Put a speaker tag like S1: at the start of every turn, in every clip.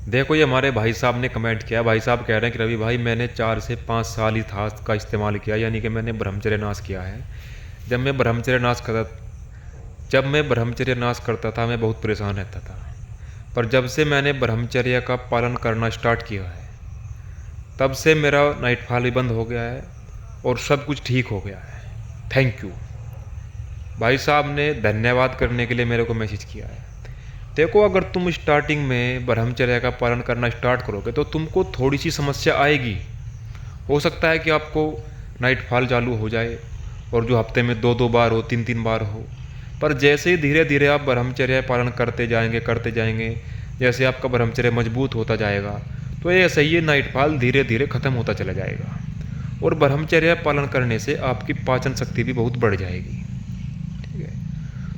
S1: देखो ये हमारे भाई साहब ने कमेंट किया। भाई साहब कह रहे हैं कि रवि भाई मैंने 4 से 5 साल ही था का इस्तेमाल किया, यानी कि मैंने ब्रह्मचर्य नाश किया है। जब मैं ब्रह्मचर्य नाश करता जब मैं ब्रह्मचर्य नाश करता था मैं बहुत परेशान रहता था, पर जब से मैंने ब्रह्मचर्य का पालन करना स्टार्ट किया है तब से मेरा नाइटफॉल भी बंद हो गया है और सब कुछ ठीक हो गया है। Thank you. भाई साहब ने धन्यवाद करने के लिए मेरे को मैसेज किया है। देखो अगर तुम स्टार्टिंग में ब्रह्मचर्य का पालन करना स्टार्ट करोगे तो तुमको थोड़ी सी समस्या आएगी। हो सकता है कि आपको नाइटफॉल चालू हो जाए और जो हफ्ते में 2-2 बार हो, 3-3 बार हो, पर जैसे ही धीरे धीरे आप ब्रह्मचर्य पालन करते जाएंगे, जैसे आपका ब्रह्मचर्य मजबूत होता जाएगा तो ऐसे ही ये नाइटफॉल धीरे धीरे ख़त्म होता चला जाएगा और ब्रह्मचर्य पालन करने से आपकी पाचन शक्ति भी बहुत बढ़ जाएगी। ठीक है,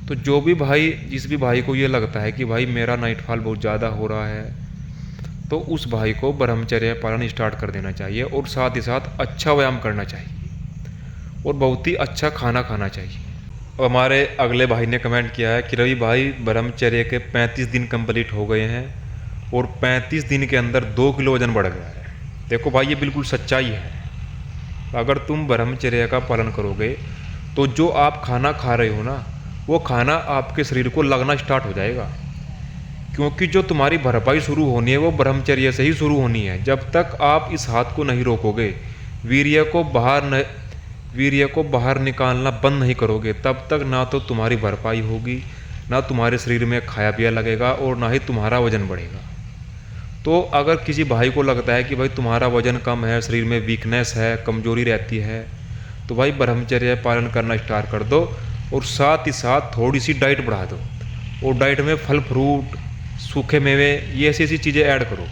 S1: तो जिस भी भाई को ये लगता है कि भाई मेरा नाइटफॉल बहुत ज़्यादा हो रहा है तो उस भाई को ब्रह्मचर्य पालन स्टार्ट कर देना चाहिए और साथ ही साथ अच्छा व्यायाम करना चाहिए और बहुत ही अच्छा खाना खाना चाहिए। अब हमारे अगले भाई ने कमेंट किया है कि रवि भाई ब्रह्मचर्य के 35 दिन कंप्लीट हो गए हैं और 35 दिन के अंदर 2 किलो वजन बढ़ गया है। देखो भाई ये बिल्कुल सच्चाई है। अगर तुम ब्रह्मचर्य का पालन करोगे तो जो आप खाना खा रहे हो ना वो खाना आपके शरीर को लगना स्टार्ट हो जाएगा, क्योंकि जो तुम्हारी भरपाई शुरू होनी है वो ब्रह्मचर्य से ही शुरू होनी है। जब तक आप इस हाथ को नहीं रोकोगे, वीर्य को बाहर न वीर्य को बाहर निकालना बंद नहीं करोगे, तब तक ना तो तुम्हारी भरपाई होगी, ना तुम्हारे शरीर में खाया पिया लगेगा और ना ही तुम्हारा वजन बढ़ेगा। तो अगर किसी भाई को लगता है कि भाई तुम्हारा वजन कम है, शरीर में वीकनेस है, कमजोरी रहती है, तो भाई ब्रह्मचर्य पालन करना स्टार्ट कर दो और साथ ही साथ थोड़ी सी डाइट बढ़ा दो और डाइट में फल फ्रूट, सूखे मेवे, ये ऐसी ऐसी चीज़ें ऐड करो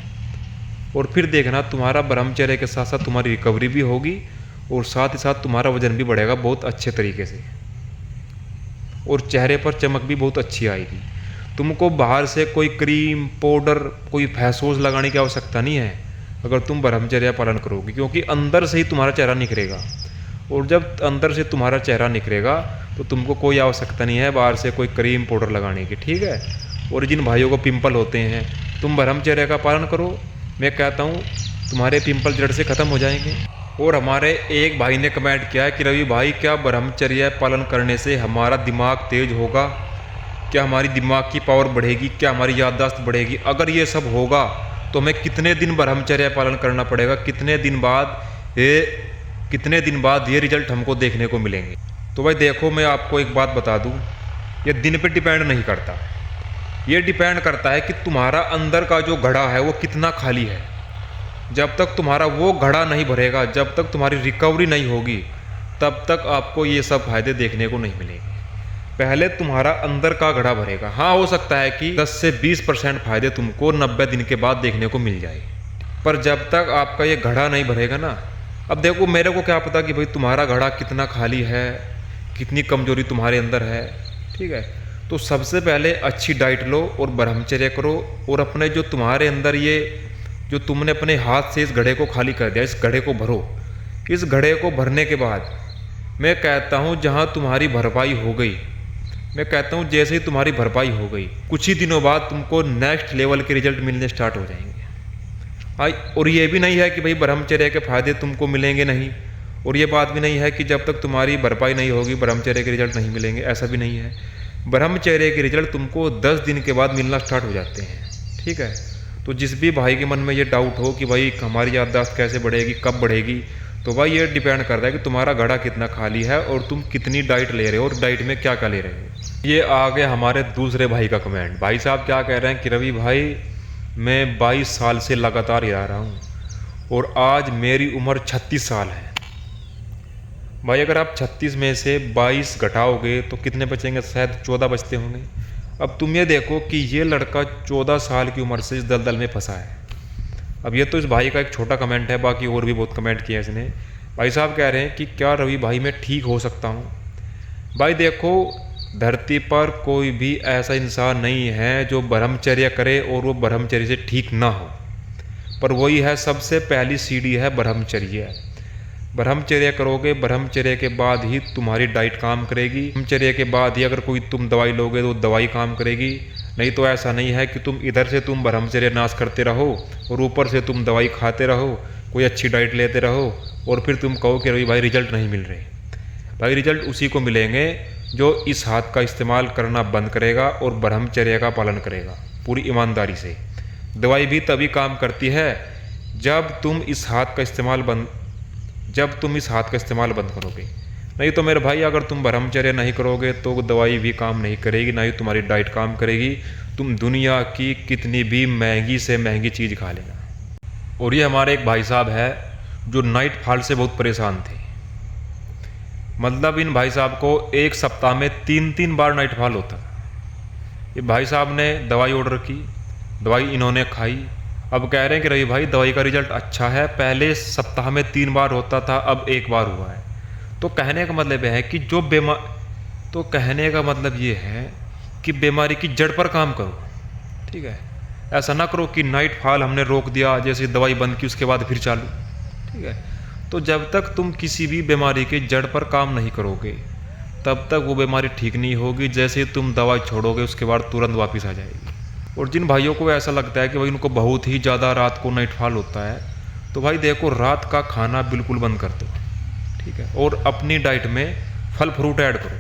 S1: और फिर देखना तुम्हारा ब्रह्मचर्य के साथ साथ तुम्हारी रिकवरी भी होगी और साथ ही साथ तुम्हारा वजन भी बढ़ेगा बहुत अच्छे तरीके से और चेहरे पर चमक भी बहुत अच्छी आएगी। तुमको बाहर से कोई क्रीम, पाउडर, कोई फेस वॉश लगाने की आवश्यकता नहीं है अगर तुम ब्रह्मचर्य पालन करोगे, क्योंकि अंदर से ही तुम्हारा चेहरा निखरेगा और जब अंदर से तुम्हारा चेहरा निखरेगा तो तुमको कोई आवश्यकता नहीं है बाहर से कोई क्रीम पाउडर लगाने की। ठीक है, और जिन भाइयों को पिंपल होते हैं तुम ब्रह्मचर्य का पालन करो, मैं कहता हूँ तुम्हारे पिंपल जड़ से ख़त्म हो जाएंगे। और हमारे एक भाई ने कमेंट किया है कि रवि भाई क्या ब्रह्मचर्य पालन करने से हमारा दिमाग तेज होगा, क्या हमारी दिमाग की पावर बढ़ेगी, क्या हमारी याददाश्त बढ़ेगी? अगर ये सब होगा तो हमें कितने दिन ब्रह्मचर्य पालन करना पड़ेगा, कितने दिन बाद ये रिजल्ट हमको देखने को मिलेंगे? तो भाई देखो मैं आपको एक बात बता दूं, ये दिन पे डिपेंड नहीं करता, ये डिपेंड करता है कि तुम्हारा अंदर का जो घड़ा है वो कितना खाली है। जब तक तुम्हारा वो घड़ा नहीं भरेगा, जब तक तुम्हारी रिकवरी नहीं होगी, तब तक आपको ये सब फायदे देखने को नहीं मिलेंगे। पहले तुम्हारा अंदर का घड़ा भरेगा। हाँ, हो सकता है कि 10 से 20% फायदे तुमको 90 दिन के बाद देखने को मिल जाए, पर जब तक आपका ये घड़ा नहीं भरेगा ना, अब देखो मेरे को क्या पता कि भाई तुम्हारा घड़ा कितना खाली है, कितनी कमजोरी तुम्हारे अंदर है। ठीक है, तो सबसे पहले अच्छी डाइट लो और ब्रह्मचर्य करो और अपने जो तुम्हारे अंदर ये जो तुमने अपने हाथ से इस घड़े को खाली कर दिया, इस घड़े को भरो। इस घड़े को भरने के बाद मैं कहता हूँ जहाँ तुम्हारी भरपाई हो गई, मैं कहता हूँ जैसे ही तुम्हारी भरपाई हो गई, कुछ ही दिनों बाद तुमको नेक्स्ट लेवल के रिजल्ट मिलने स्टार्ट हो जाएंगे। हाँ, और ये भी नहीं है कि भाई ब्रह्मचर्य के फायदे तुमको मिलेंगे नहीं, और ये बात भी नहीं है कि जब तक तुम्हारी भरपाई नहीं होगी ब्रह्मचर्य के रिजल्ट नहीं मिलेंगे, ऐसा भी नहीं है। ब्रह्मचर्य के रिजल्ट तुमको 10 दिन के बाद मिलना स्टार्ट हो जाते हैं। ठीक है, तो जिस भी भाई के मन में ये डाउट हो कि भाई हमारी याददाश्त कैसे बढ़ेगी, कब बढ़ेगी, तो भाई ये डिपेंड करता है कि तुम्हारा घड़ा कितना खाली है और तुम कितनी डाइट ले रहे हो और डाइट में क्या क्या ले रहे हो। ये आ गए हमारे दूसरे भाई का कमेंट। भाई साहब क्या कह रहे हैं कि रवि भाई मैं 22 साल से लगातार ही रहा हूँ और आज मेरी उम्र 36 साल है। भाई अगर आप 36 में से 22 घटाओगे तो कितने बचेंगे? शायद 14 बचते होंगे। अब तुम ये देखो कि ये लड़का 14 साल की उम्र से इस दलदल में फंसा है। अब ये तो इस भाई का एक छोटा कमेंट है, बाकी और भी बहुत कमेंट किया इसने। भाई साहब कह रहे हैं कि क्या रवि भाई मैं ठीक हो सकता हूँ? भाई देखो, धरती पर कोई भी ऐसा इंसान नहीं है जो ब्रह्मचर्य करे और वो ब्रह्मचर्य से ठीक ना हो, पर वही है सबसे पहली सीढ़ी है ब्रह्मचर्य। ब्रह्मचर्य करोगे, ब्रह्मचर्य के बाद ही तुम्हारी डाइट काम करेगी, ब्रह्मचर्य के बाद ही अगर कोई तुम दवाई लोगे तो दवाई काम करेगी, नहीं तो ऐसा नहीं है कि तुम इधर से तुम ब्रह्मचर्य नाश करते रहो और ऊपर से तुम दवाई खाते रहो, कोई अच्छी डाइट लेते रहो और फिर तुम कहो कि भाई रिजल्ट नहीं मिल रहे। भाई रिजल्ट उसी को मिलेंगे जो इस हाथ का इस्तेमाल करना बंद करेगा और ब्रह्मचर्य का पालन करेगा पूरी ईमानदारी से। दवाई भी तभी काम करती है जब तुम इस हाथ का इस्तेमाल बंद करोगे। नहीं तो मेरे भाई अगर तुम ब्रह्मचर्य नहीं करोगे तो दवाई भी काम नहीं करेगी, ना ही तुम्हारी डाइट काम करेगी। तुम दुनिया की कितनी भी महंगी से महंगी चीज़ खा लेना। और ये हमारे एक भाई साहब है जो नाइट फॉल से बहुत परेशान थे। मतलब इन भाई साहब को एक सप्ताह में 3 बार नाइट फॉल होता। ये भाई साहब ने दवाई ऑर्डर की, दवाई इन्होंने खाई। अब कह रहे हैं कि रवि भाई दवाई का रिजल्ट अच्छा है, पहले सप्ताह में 3 बार होता था, अब 1 बार हुआ है। तो कहने का मतलब है कि कहने का मतलब ये है कि बीमारी की जड़ पर काम करो। ठीक है, ऐसा ना करो कि नाइट फॉल हमने रोक दिया, जैसे दवाई बंद की उसके बाद फिर चालू। ठीक है, तो जब तक तुम किसी भी बीमारी की जड़ पर काम नहीं करोगे तब तक वो बीमारी ठीक नहीं होगी। जैसे तुम दवा छोड़ोगे उसके बाद तुरंत वापस आ जाएगी। और जिन भाइयों को ऐसा लगता है कि भाई उनको बहुत ही ज़्यादा रात को नाइट फॉल होता है, तो भाई देखो रात का खाना बिल्कुल बंद कर दो। ठीक है, और अपनी डाइट में फल फ्रूट ऐड करो।